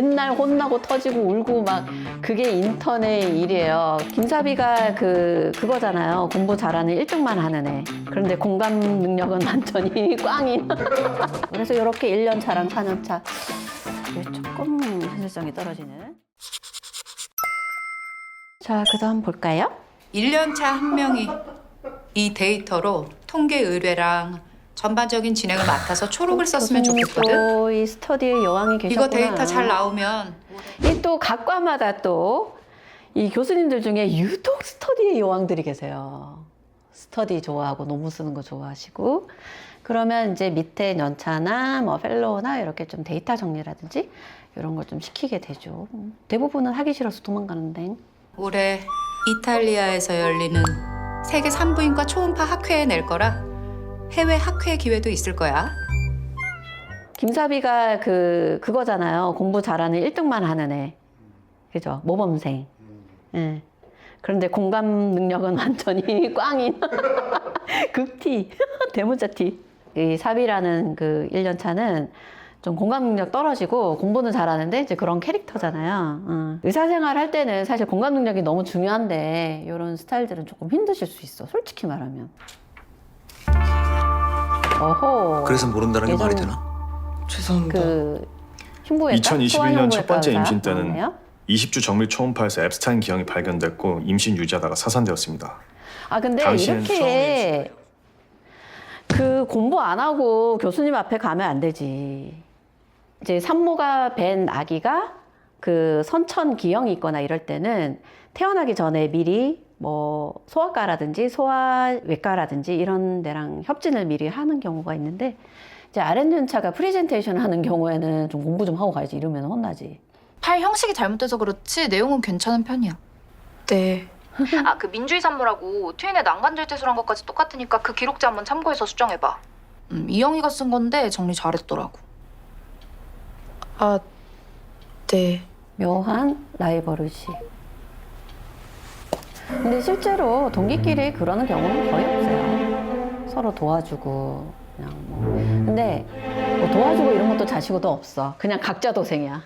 맨날 혼나고 터지고 울고 막 그게 인턴의 일이에요. 김사비가 그거잖아요. 공부 잘하는 1등만 하는 애. 그런데 공감 능력은 완전히 꽝인. 그래서 이렇게 1년 차랑 4년 차 조금 현실성이 떨어지는. 자, 그 다음 볼까요? 1년차 한 명이 이 데이터로 통계 의뢰랑 전반적인 진행을 맡아서 초록을 썼으면 좋겠거든. 또 이 스터디의 여왕이 계셨구나. 이거 데이터 잘 나오면 이 또 각과마다 또 이 교수님들 중에 유독 스터디의 여왕들이 계세요. 스터디 좋아하고 논문 쓰는 거 좋아하시고 그러면 이제 밑에 연차나 뭐 펠로우나 이렇게 좀 데이터 정리라든지 이런 걸 좀 시키게 되죠. 대부분은 하기 싫어서 도망가는데. 올해 이탈리아에서 열리는 세계 산부인과 초음파 학회에 낼 거라 해외 학회 기회도 있을 거야. 김사비가 그거잖아요. 공부 잘하는 1등만 하는 애. 그죠? 모범생. 예. 그런데 공감 능력은 완전히 꽝인. 극티. 대문자 티. 이 사비라는 그 1년 차는 좀 공감 능력 떨어지고 공부는 잘하는데 이제 그런 캐릭터잖아요. 의사생활 할 때는 사실 공감 능력이 너무 중요한데 이런 스타일들은 조금 힘드실 수 있어. 솔직히 말하면. 어호. 그래서 모른다는 게 말이 예전 되나? 죄송합니다. 흉부외과? 2021년 첫 번째 소아흉부외과가 임신 때는 나오네요. 20주 정밀 초음파에서 엡스타인 기형이 발견됐고 임신 유지하다가 사산되었습니다. 근데 당신은 이렇게 그 공부 안 하고 교수님 앞에 가면 안 되지. 이제 산모가 뵌 아기가 그 선천 기형이 있거나 이럴 때는 태어나기 전에 미리 뭐 소아과라든지 소아외과라든지 이런 데랑 협진을 미리 하는 경우가 있는데 이제 아랫연차가 프리젠테이션 하는 경우에는 좀 공부 좀 하고 가야지 이러면 혼나지. 파일 형식이 잘못돼서 그렇지 내용은 괜찮은 편이야. 네. 아, 그 민주의 산모라고 트윈의 난간절제술한 것까지 똑같으니까 그 기록자 한번 참고해서 수정해봐. 이영희가 쓴 건데 정리 잘했더라고. 아, 네. 묘한 라이벌의식. 근데 실제로 동기끼리 그러는 경우는 거의 없어요. 서로 도와주고 그냥 뭐. 근데 뭐 도와주고 이런 것도 자시고도 없어. 그냥 각자 도생이야.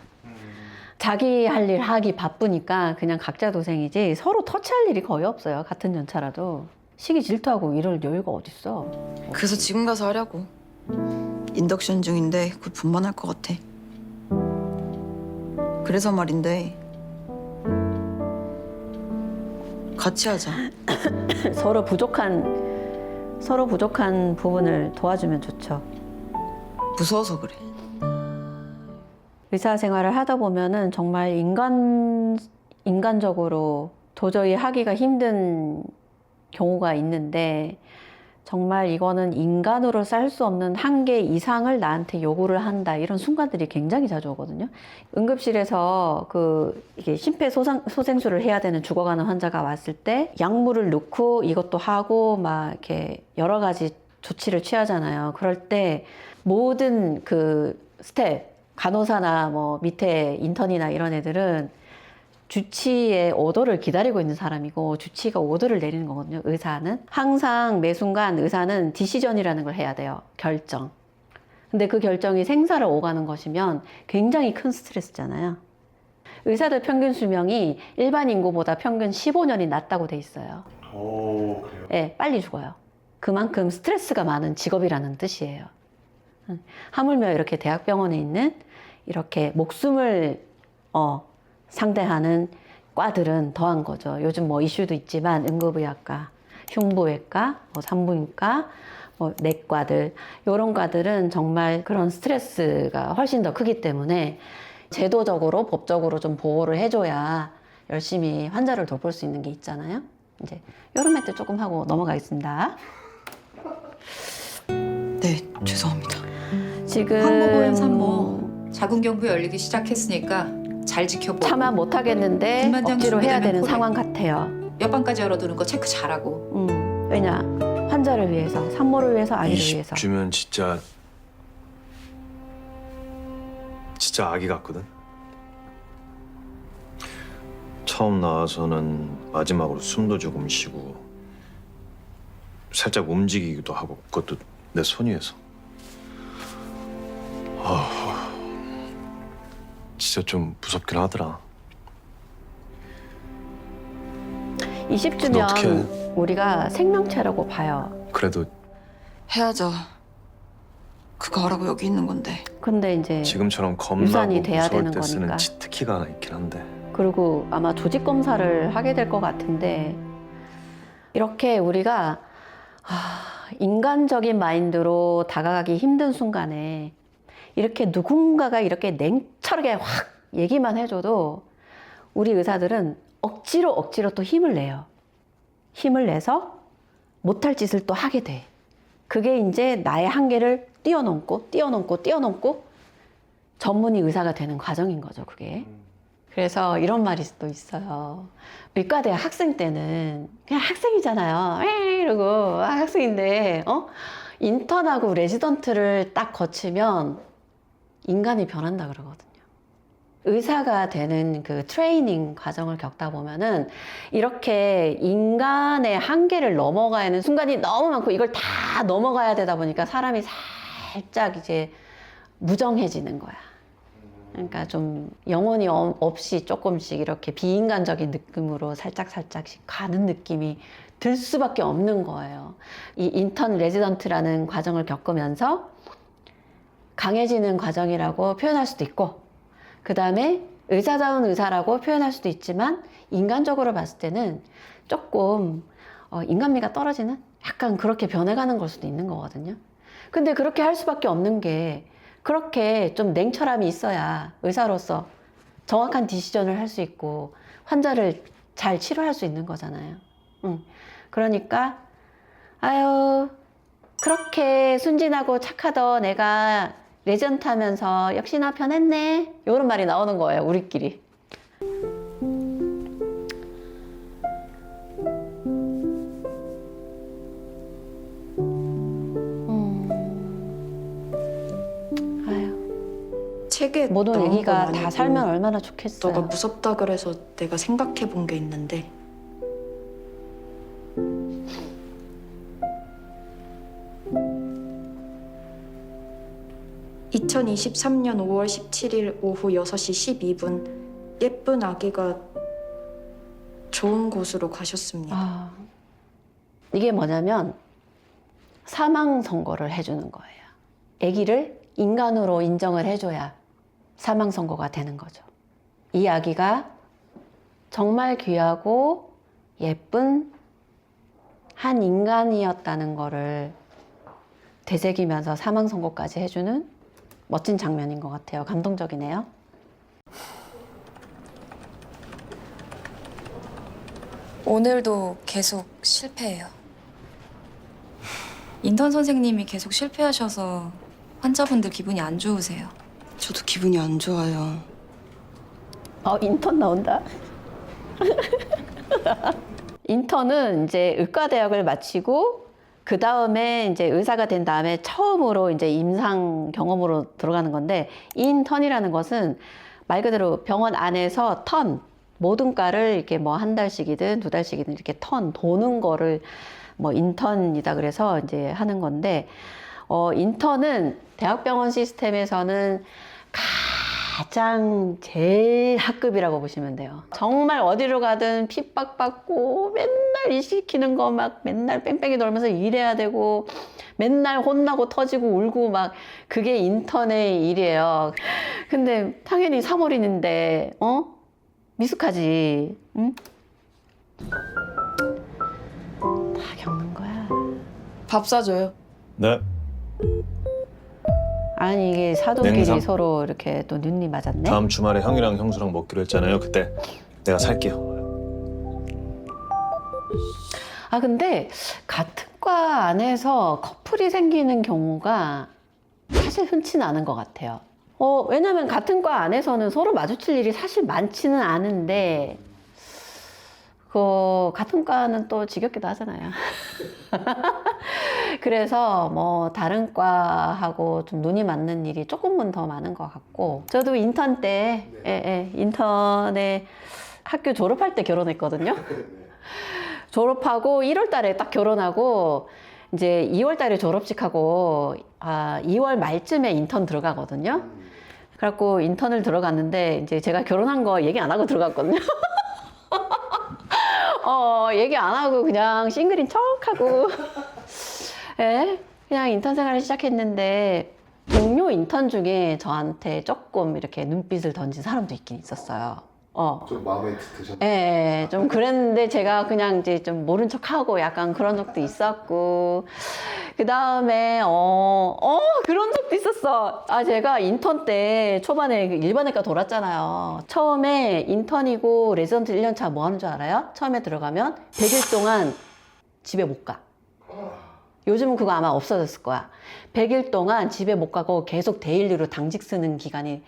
자기 할 일 하기 바쁘니까 그냥 각자 도생이지 서로 터치할 일이 거의 없어요. 같은 연차라도. 시기 질투하고 이럴 여유가 어딨어. 그래서 지금 가서 하려고. 인덕션 중인데 곧 분만할 것 같아. 그래서 말인데 같이 하자. 서로 부족한 부분을 도와주면 좋죠. 무서워서 그래. 의사 생활을 하다 보면은 정말 인간적으로 도저히 하기가 힘든 경우가 있는데 정말 이거는 인간으로 쌀 수 없는 한계 이상을 나한테 요구를 한다 이런 순간들이 굉장히 자주 오거든요. 응급실에서 이게 심폐소생술을 해야 되는 죽어가는 환자가 왔을 때 약물을 넣고 이것도 하고 막 이렇게 여러 가지 조치를 취하잖아요. 그럴 때 모든 그 스텝 간호사나 뭐 밑에 인턴이나 이런 애들은 주치의 오더를 기다리고 있는 사람이고 주치의가 오더를 내리는 거거든요. 의사는 항상 매 순간 의사는 디시전이라는 걸 해야 돼요. 결정. 근데 그 결정이 생사를 오가는 것이면 굉장히 큰 스트레스잖아요. 의사들 평균 수명이 일반 인구보다 평균 15년이 낮다고 돼 있어요. 오, 그래요? 네, 빨리 죽어요. 그만큼 스트레스가 많은 직업이라는 뜻이에요. 하물며 이렇게 대학병원에 있는 이렇게 목숨을 상대하는 과들은 더한 거죠. 요즘 뭐 이슈도 있지만 응급의학과, 흉부외과, 산부인과, 내과들 이런 과들은 정말 그런 스트레스가 훨씬 더 크기 때문에 제도적으로 법적으로 좀 보호를 해줘야 열심히 환자를 돌볼 수 있는 게 있잖아요. 이제 이런 멘트 조금 하고 넘어가겠습니다. 네, 죄송합니다. 지금 황모보현 산모 자궁경부 열리기 시작했으니까 잘 지켜보고 차마 못하겠는데 분만장 억지로 해야 되는 준비되면 상황 같아요. 옆방까지 열어두는 거 체크 잘하고. 왜냐? 환자를 위해서, 산모를 위해서, 아기를 위해서. 20주면 진짜 아기 같거든. 처음 나와서는 마지막으로 숨도 조금 쉬고 살짝 움직이기도 하고 그것도 내 손 위에서. 진짜 좀 무섭긴 하더라. 20주면 어떡해. 우리가 생명체라고 봐요. 그래도 해야죠. 그거 하라고 여기 있는 건데. 근데 이제 지금처럼 겁나고 유산이 돼야 무서울 되는 때 쓰는 거니까. 치트키가 하나 있긴 한데. 그리고 아마 조직 검사를 하게 될 것 같은데 이렇게 우리가 인간적인 마인드로 다가가기 힘든 순간에 이렇게 누군가가 이렇게 냉철하게 확 얘기만 해줘도 우리 의사들은 억지로 또 힘을 내요. 힘을 내서 못할 짓을 또 하게 돼. 그게 이제 나의 한계를 뛰어넘고 전문의 의사가 되는 과정인 거죠, 그게. 그래서 이런 말이 또 있어요. 의과대학 학생 때는 그냥 학생이잖아요. 이러고 학생인데 인턴하고 레지던트를 딱 거치면 인간이 변한다 그러거든요. 의사가 되는 그 트레이닝 과정을 겪다 보면은 이렇게 인간의 한계를 넘어가야 하는 순간이 너무 많고 이걸 다 넘어가야 되다 보니까 사람이 살짝 이제 무정해지는 거야. 그러니까 좀 영혼이 없이 조금씩 이렇게 비인간적인 느낌으로 살짝씩 가는 느낌이 들 수밖에 없는 거예요. 이 인턴 레지던트라는 과정을 겪으면서 강해지는 과정이라고 표현할 수도 있고, 그 다음에 의사다운 의사라고 표현할 수도 있지만 인간적으로 봤을 때는 조금 인간미가 떨어지는 약간 그렇게 변해가는 걸 수도 있는 거거든요. 근데 그렇게 할 수밖에 없는 게 그렇게 좀 냉철함이 있어야 의사로서 정확한 디시전을 할 수 있고 환자를 잘 치료할 수 있는 거잖아요. 그러니까 아유 그렇게 순진하고 착하던 내가 레전트 하면서 역시나 변했네 이런 말이 나오는 거예요, 우리끼리. 책에 모든 나온 애기가 건 다 아니고 살면 얼마나 좋겠어요. 너가 무섭다 그래서 내가 생각해 본 게 있는데 (2023년 5월 17일) 오후 6시 12분 예쁜 아기가 좋은 곳으로 가셨습니다. 이게 뭐냐면 사망 선고를 해주는 거예요. 아기를 인간으로 인정을 해줘야 사망 선고가 되는 거죠. 이 아기가 정말 귀하고 예쁜 한 인간이었다는 거를 되새기면서 사망 선고까지 해주는 멋진 장면인 것 같아요. 감동적이네요. 오늘도 계속 실패해요. 인턴 선생님이 계속 실패하셔서 환자분들 기분이 안 좋으세요. 저도 기분이 안 좋아요. 인턴 나온다. 인턴은 이제 의과대학을 마치고 그 다음에 이제 의사가 된 다음에 처음으로 이제 임상 경험으로 들어가는 건데, 인턴이라는 것은 말 그대로 병원 안에서 모든 과를 이렇게 뭐 한 달씩이든 두 달씩이든 이렇게 도는 거를 뭐 인턴이다 그래서 이제 하는 건데, 인턴은 대학병원 시스템에서는 가장 제일 하급이라고 보시면 돼요. 정말 어디로 가든 핍박받고 맨날 일 시키는 거 막 맨날 뺑뺑이 돌면서 일해야 되고 맨날 혼나고 터지고 울고 막 그게 인턴의 일이에요. 근데 당연히 3월인인데 미숙하지. 응? 다 겪는 거야. 밥 사줘요. 네. 아니 이게 사돈끼리 냉삼. 서로 이렇게 또 눈이 맞았네. 다음 주말에 형이랑 형수랑 먹기로 했잖아요. 그때 내가 살게요. 근데 같은 과 안에서 커플이 생기는 경우가 사실 흔치는 않은 것 같아요. 왜냐면 같은 과 안에서는 서로 마주칠 일이 사실 많지는 않은데 같은 과는 또 지겹기도 하잖아요. 그래서 뭐 다른 과하고 좀 눈이 맞는 일이 조금은 더 많은 것 같고, 저도 인턴 때 인턴에 학교 졸업할 때 결혼했거든요. 졸업하고 1월 달에 딱 결혼하고 이제 2월 달에 졸업식하고 2월 말쯤에 인턴 들어가거든요. 그래갖고 인턴을 들어갔는데 이제 제가 결혼한 거 얘기 안 하고 들어갔거든요. 얘기 안 하고 그냥 싱글인 척하고 예? 그냥 인턴 생활을 시작했는데 동료 인턴 중에 저한테 조금 이렇게 눈빛을 던진 사람도 있긴 있었어요. 좀 마음에 드셨나요? 예, 좀 그랬는데 제가 그냥 이제 좀 모른 척하고 약간 그런 적도 있었고 그 다음에 그런 적도 있었어. 제가 인턴 때 초반에 그 일반외과 돌았잖아요. 처음에 인턴이고 레지던트 1년차 뭐 하는 줄 알아요? 처음에 들어가면 100일 동안 집에 못 가. 요즘은 그거 아마 없어졌을 거야. 100일 동안 집에 못 가고 계속 데일리로 당직 쓰는 기간이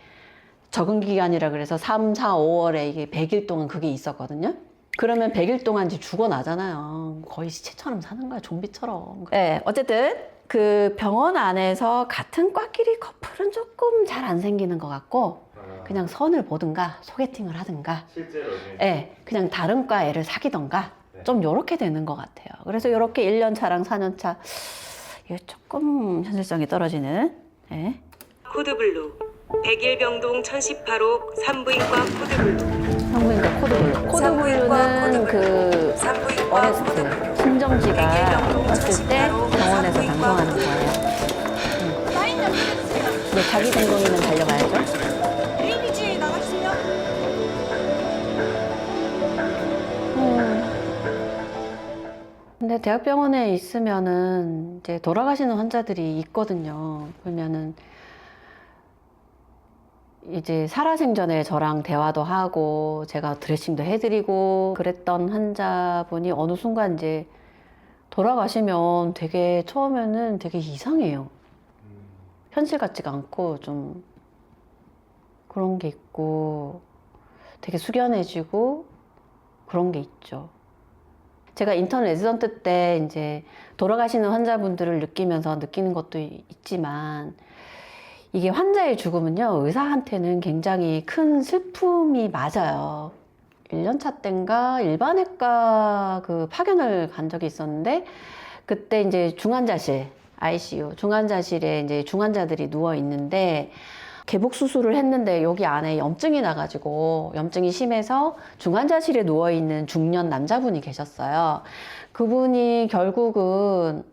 적응 기간이라 그래서 3, 4, 5월에 이게 100일 동안 그게 있었거든요. 그러면 100일 동안 이제 죽어나잖아요. 거의 시체처럼 사는 거야, 좀비처럼. 네, 어쨌든 그 병원 안에서 같은 과끼리 커플은 조금 잘 안 생기는 것 같고 그냥 선을 보든가 소개팅을 하든가 실제로 네, 그냥 다른 과 애를 사귀던가 좀 요렇게 되는 것 같아요. 그래서 요렇게 1년 차랑 4년 차 이게 조금 현실성이 떨어지는 네. 코드블루 101병동 1018호 산부인과 코드블루 산부인과 코드블루. 코드블루는 그 어레스트 심정지가 왔을 때 병원에서 방송하는 거예요. 근데 자기 전공이면 달려가야죠. 근데 대학병원에 있으면은 이제 돌아가시는 환자들이 있거든요. 그러면은 이제 살아생전에 저랑 대화도 하고 제가 드레싱도 해드리고 그랬던 환자분이 어느 순간 이제 돌아가시면 되게 처음에는 되게 이상해요. 현실 같지가 않고 좀 그런 게 있고 되게 숙연해지고 그런 게 있죠. 제가 인턴 레지던트 때 이제 돌아가시는 환자분들을 느끼면서 느끼는 것도 있지만 이게 환자의 죽음은요, 의사한테는 굉장히 큰 슬픔이 맞아요. 1년차 때인가 일반외과 그 파견을 간 적이 있었는데, 그때 이제 중환자실, ICU, 중환자실에 이제 중환자들이 누워 있는데, 개복 수술을 했는데 여기 안에 염증이 나가지고 염증이 심해서 중환자실에 누워 있는 중년 남자분이 계셨어요. 그분이 결국은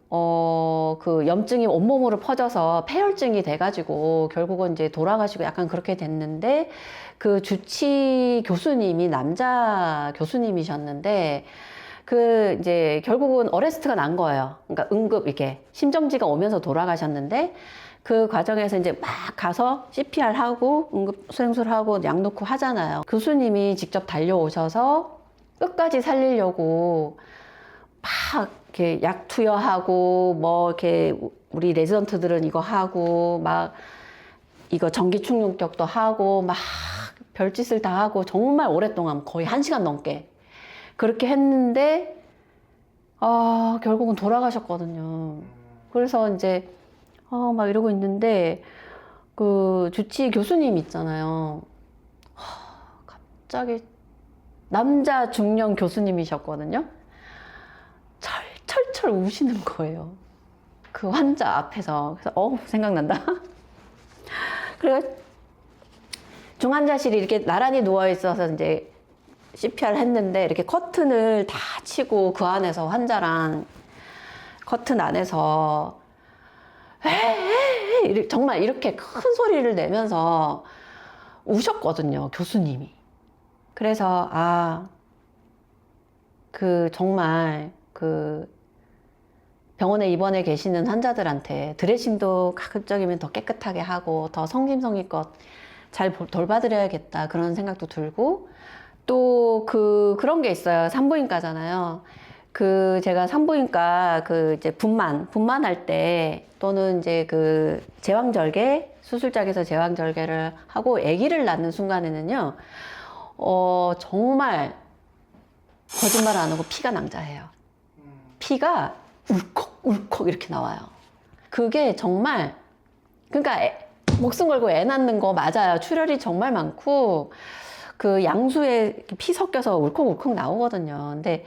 그 염증이 온몸으로 퍼져서 폐혈증이 돼가지고 결국은 이제 돌아가시고 약간 그렇게 됐는데 그 주치 교수님이 남자 교수님이셨는데 그 이제 결국은 어레스트가 난 거예요. 그러니까 응급 이렇게 심정지가 오면서 돌아가셨는데 그 과정에서 이제 막 가서 CPR 하고 응급 수행술 하고 약 넣고 하잖아요. 교수님이 직접 달려오셔서 끝까지 살리려고 막 이렇게 약 투여하고 뭐 이렇게 우리 레지던트들은 이거 하고 막 이거 전기 충격도 하고 막 별짓을 다 하고 정말 오랫동안 거의 1시간 넘게 그렇게 했는데 결국은 돌아가셨거든요. 그래서 이제 막 이러고 있는데 그 주치 교수님 있잖아요. 갑자기 남자 중년 교수님이셨거든요. 철철철 우시는 거예요. 그 환자 앞에서. 그래서 생각난다. 그리고 중환자실이 이렇게 나란히 누워 있어서 이제 CPR 했는데 이렇게 커튼을 다 치고 그 안에서 환자랑 커튼 안에서 정말 이렇게 큰 소리를 내면서 우셨거든요, 교수님이. 그래서 그 정말 그 병원에 입원해 계시는 환자들한테 드레싱도 가급적이면 더 깨끗하게 하고 더 성심성의껏 잘 돌봐드려야겠다 그런 생각도 들고 또 그런 게 있어요. 산부인과잖아요. 제가 산부인과 이제 분만할 때 또는 이제 그 제왕절개 수술장에서 제왕절개를 하고 아기를 낳는 순간에는요, 정말 거짓말 안 하고 피가 낭자해요. 피가 울컥울컥 이렇게 나와요. 그게 정말 그러니까 목숨 걸고 애 낳는 거 맞아요. 출혈이 정말 많고 그 양수에 피 섞여서 울컥울컥 나오거든요. 근데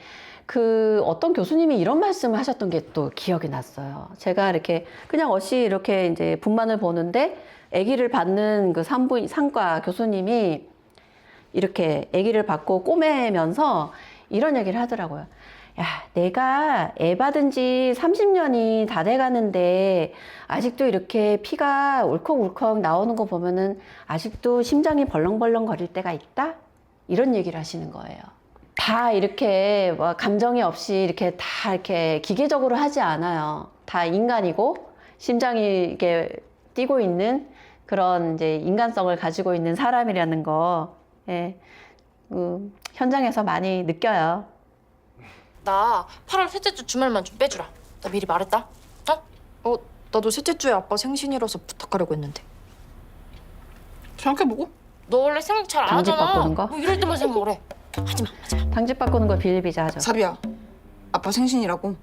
어떤 교수님이 이런 말씀을 하셨던 게 또 기억이 났어요. 제가 이렇게 그냥 이렇게 이제 분만을 보는데 아기를 받는 그 산과 교수님이 이렇게 아기를 받고 꼬매면서 이런 얘기를 하더라고요. 야, 내가 애 받은 지 30년이 다 돼가는데 아직도 이렇게 피가 울컥울컥 나오는 거 보면은 아직도 심장이 벌렁벌렁 거릴 때가 있다? 이런 얘기를 하시는 거예요. 다 이렇게 뭐 감정이 없이 이렇게 다 이렇게 기계적으로 하지 않아요. 다 인간이고 심장이 이렇게 뛰고 있는 그런 이제 인간성을 가지고 있는 사람이라는 거, 예, 현장에서 많이 느껴요. 나 8월 셋째 주 주말만 좀 빼주라. 나 미리 말했다. 나도 셋째 주에 아빠 생신이라서 부탁하려고 했는데. 생각해보고. 너 원래 생각 잘 안 당직 하잖아. 바꾸는 거? 뭐 이럴 때만 생각을 해. 하지마. 당직 바꾸는 거 비일비재 하죠. 사비야. 아빠 생신이라고.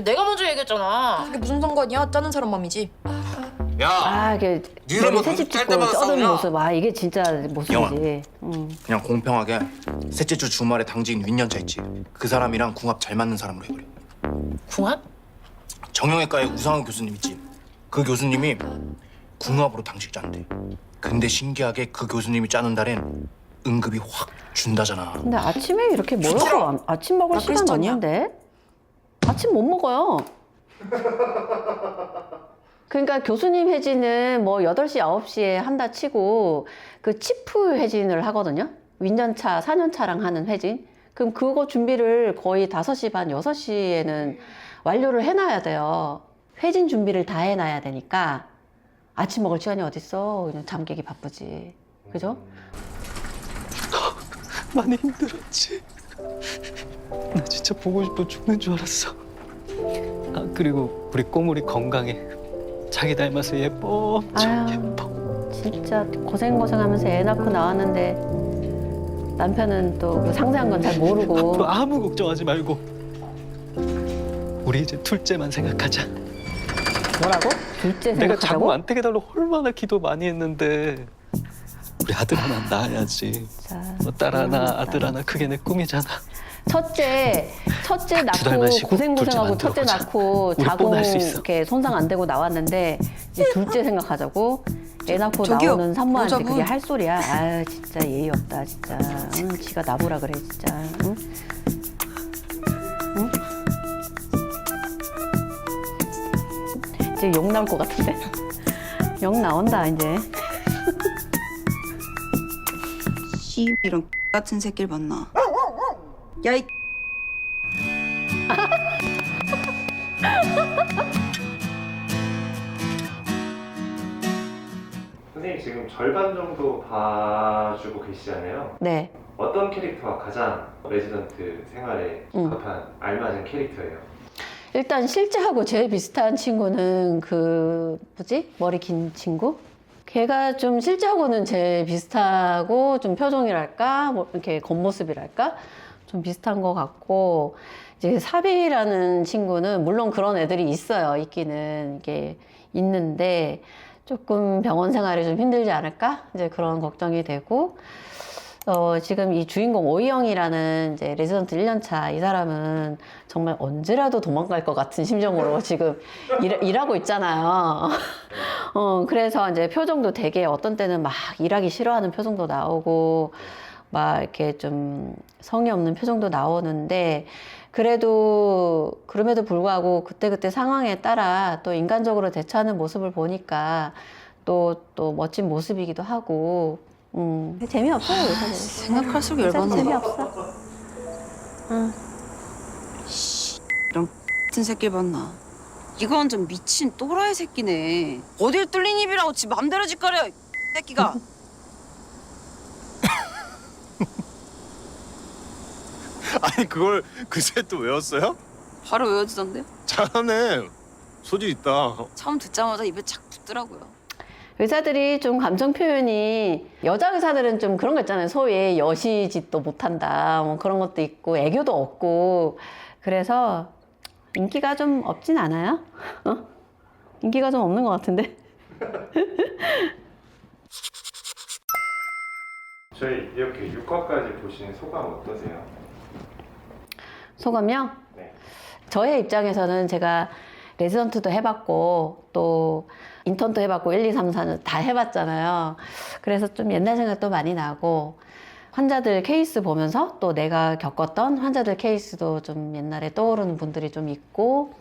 내가 먼저 얘기했잖아. 그게 무슨 상관이야? 짜는 사람 맘이지. 야, 아, 이게 니네 뭐 새집 짤 찍고 때마다 쩌는 싸우냐? 모습, 아 이게 진짜 모습이지. 그냥 공평하게 셋째 주 주말에 당직 윈년차 있지. 그 사람이랑 궁합 잘 맞는 사람으로 해버려. 궁합? 정형외과의 우상호 교수님 있지. 그 교수님이 궁합으로 당직 짠대. 근데 신기하게 그 교수님이 짜는 달엔 응급이 확 준다잖아. 근데 아침에 이렇게 뭐라고 아침 먹을 나 시간 크리스찬이야. 없는데? 아침 못 먹어요. 그러니까 교수님 회진은 뭐 8시, 9시에 한다 치고 그 치프 회진을 하거든요. 윈년차, 4년차랑 하는 회진. 그럼 그거 준비를 거의 5시 반, 6시에는 완료를 해놔야 돼요. 회진 준비를 다 해놔야 되니까 아침 먹을 시간이 어딨어. 그냥 잠 깨기 바쁘지. 그죠? 많이 힘들었지. 나 진짜 보고 싶어 죽는 줄 알았어. 아, 그리고 우리 꼬물이 건강해. 자기 닮아서 예뻐. 엄청 아유. 예뻐. 진짜 고생하면서 애 낳고 나왔는데 남편은 또그 상세한 건 잘 모르고. 앞으로 아무 걱정하지 말고 우리 이제 둘째만 생각하자. 뭐라고? 둘째 내가 생각하자고? 자꾸 안 되게 달라고 얼마나 기도 많이 했는데 우리 아들 하나 낳아야지. 자, 뭐 딸 하나 아들 하나 그게 내 꿈이잖아. 첫째 두 달만 낳고 쉬고 고생하고 둘째 첫째 만들어보자. 낳고 우리 자궁 뻔할 수 있어. 이렇게 손상 안 되고 나왔는데 이제 둘째 생각하자고. 애 낳고 저기요, 나오는 산모한테 여자분. 그게 할 소리야. 아유 진짜 예의 없다 진짜. 응, 지가 나보라 그래 진짜. 응? 응? 이제 욕 나올 것 같은데. 욕 나온다 이제. 씨 이런 같은 새끼를 봤나? 야 이. 선생님 지금 절반 정도 봐주고 계시잖아요. 네. 어떤 캐릭터가 가장 레지던트 생활에 적합한 알맞은 캐릭터예요? 일단 실제하고 제일 비슷한 친구는 그 뭐지? 머리 긴 친구? 걔가 좀 실제하고는 제일 비슷하고 좀 표정이랄까? 뭐 이렇게 겉모습이랄까? 좀 비슷한 것 같고 이제 사비라는 친구는 물론 그런 애들이 있어요. 있기는 이게 있는데 조금 병원 생활이 좀 힘들지 않을까? 이제 그런 걱정이 되고 지금 이 주인공 오이영이라는 이제 레지던트 1년차 이 사람은 정말 언제라도 도망갈 것 같은 심정으로 지금 일하고 있잖아요. 그래서 이제 표정도 되게 어떤 때는 막 일하기 싫어하는 표정도 나오고 막 이렇게 좀 성의 없는 표정도 나오는데 그래도 그럼에도 불구하고 그때그때 상황에 따라 또 인간적으로 대처하는 모습을 보니까 또 멋진 모습이기도 하고 재미없어요 요새는. 생각할수록 요새는 열받네. 재미없어. 이런 같은 새끼를 봤나? 이거 완전 미친 또라이 새끼네. 어딜 뚫린 입이라고 지 맘대로 짓거려 이 새끼가. 아니 그걸 그새 또 외웠어요? 바로 외워지던데? 잘하네. 소질 있다. 처음 듣자마자 입에 착 붙더라고요. 의사들이 좀 감정 표현이 여자 의사들은 좀 그런 거 있잖아요. 소위 여시짓도 못한다 뭐 그런 것도 있고 애교도 없고 그래서 인기가 좀 없진 않아요. 인기가 좀 없는 것 같은데. 저희 이렇게 6화까지 보신 소감 어떠세요? 소감요? 네. 저의 입장에서는 제가 레지던트도 해봤고 또 인턴도 해봤고 1, 2, 3, 4는 다 해봤잖아요. 그래서 좀 옛날 생각도 많이 나고 환자들 케이스 보면서 또 내가 겪었던 환자들 케이스도 좀 옛날에 떠오르는 분들이 좀 있고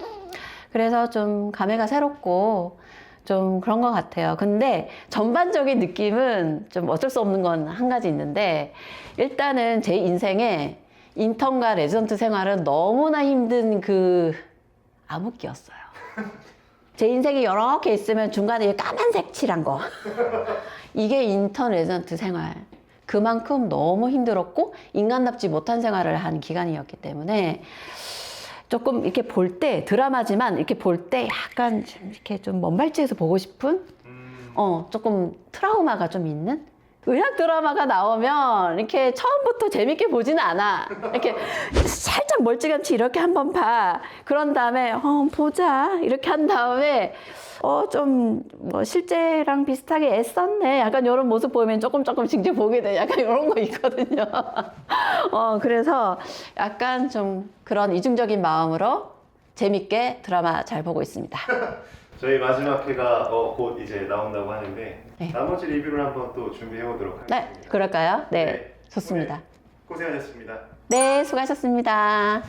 그래서 좀 감회가 새롭고 좀 그런 것 같아요. 근데 전반적인 느낌은 좀 어쩔 수 없는 건 한 가지 있는데 일단은 제 인생에 인턴과 레지던트 생활은 너무나 힘든 그 암흑기였어요. 제 인생이 여러 개 있으면 중간에 까만색 칠한 거 이게 인턴 레지던트 생활 그만큼 너무 힘들었고 인간답지 못한 생활을 한 기간이었기 때문에 조금 이렇게 볼 때 드라마지만 이렇게 볼 때 약간 좀 이렇게 좀 먼 발치에서 보고 싶은 조금 트라우마가 좀 있는 의학 드라마가 나오면 이렇게 처음부터 재밌게 보지는 않아. 이렇게 살짝 멀찌감치 이렇게 한번 봐. 그런 다음에 보자 이렇게 한 다음에 좀 뭐 실제랑 비슷하게 애썼네. 약간 이런 모습 보이면 조금씩 이제 보게 돼. 약간 이런 거 있거든요. 그래서 약간 좀 그런 이중적인 마음으로 재밌게 드라마 잘 보고 있습니다. 저희 마지막 회가 곧 이제 나온다고 하는데 네. 나머지 리뷰를 한번 또 준비해 보도록 하겠습니다. 네, 그럴까요? 네, 네. 좋습니다. 고생하셨습니다. 네, 수고하셨습니다.